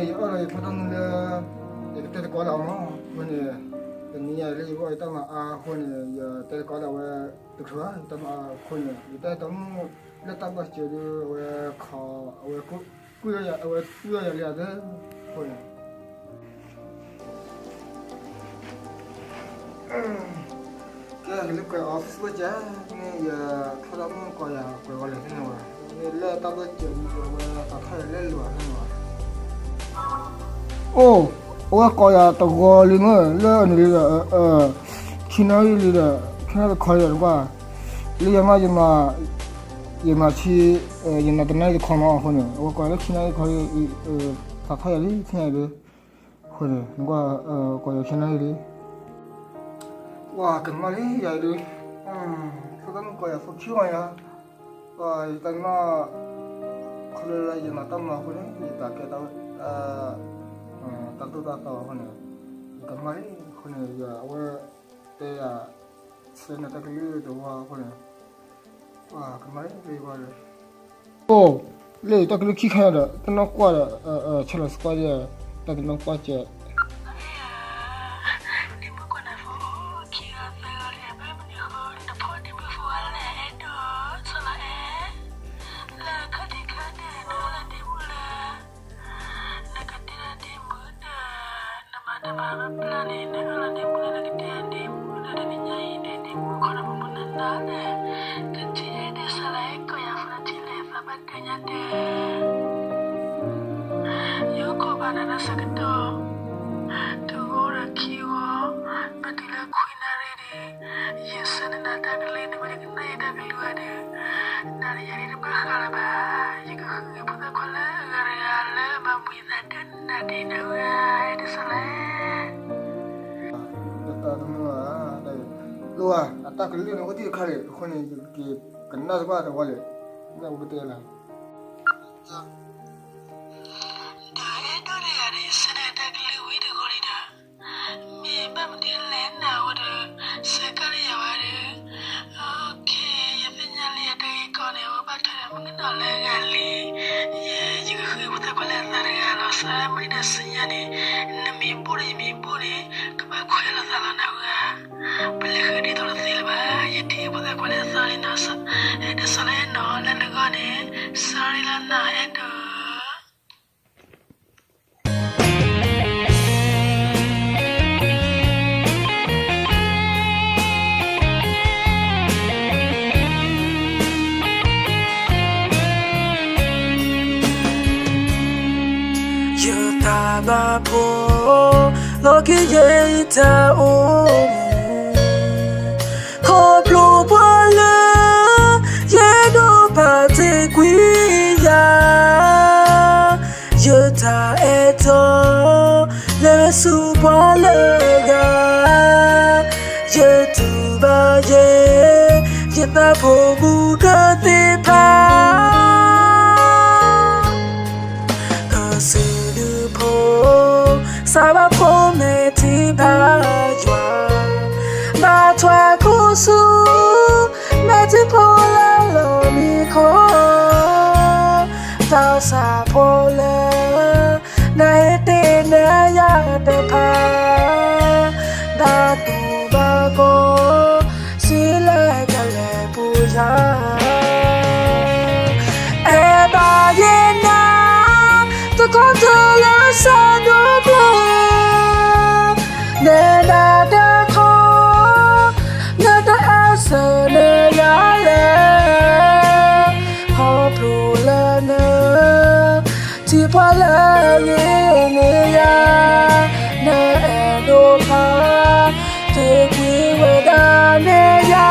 orang patang le kita ko la mo ni ni ya le ko ta ma a ko ni ya te ko la wa tu khwa ta ma ko ni ta ta mo le ta ba che de wa kha wa ku ya le de ko ni cái lúc cái office bây giờ nghe thao lắm coi à coi gọi là thế nào nghe là tao bây giờ tao thấy lên luôn thế nào ô ô coi à tao gọi liền rồi lên là khi nào coi rồi qua liền mà chỉ mà tao nói con nó thôi ô coi là khi nào coi tao thấy đi khi nào đi thôi qua coi khi nào đi 와 정말이 야 이리 그건 거야 속히와야 와 일단 나 그럴라 이제 나 땀나 그래 이따 깨다 따뜻하다 하네 정말이 그네 야왜 때야 쓰는 딱 이유도 와 그네 와 정말이 이거를 오 레 딱 그렇게 가야 돼 끝나 꽈라 철수 빠져 딱 끝나 꽈져 Luar, atas kali ni kita kali, kau ni kena sebab ada wale, nak betul lah. Bapo loki yeta o koplo pala yedo pate kuya yeta eto le supala ga yetu ba ye yeta pobu kate pa Saba pome ti ba jwa ba twa kusu me ti pola lo mi ko ta sa pola na ete na ya te pa da tu ba ko si la ka le pu ya e ba ye na to ko to la sa do Nada da ko, nada asa ne ya le, ho prula ne, ti pala ne ya, ne endo pa, te ki weda ne ya,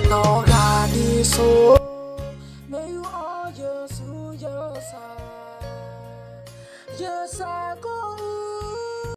no ga ni so, ne you all just who you are. Yes, I go.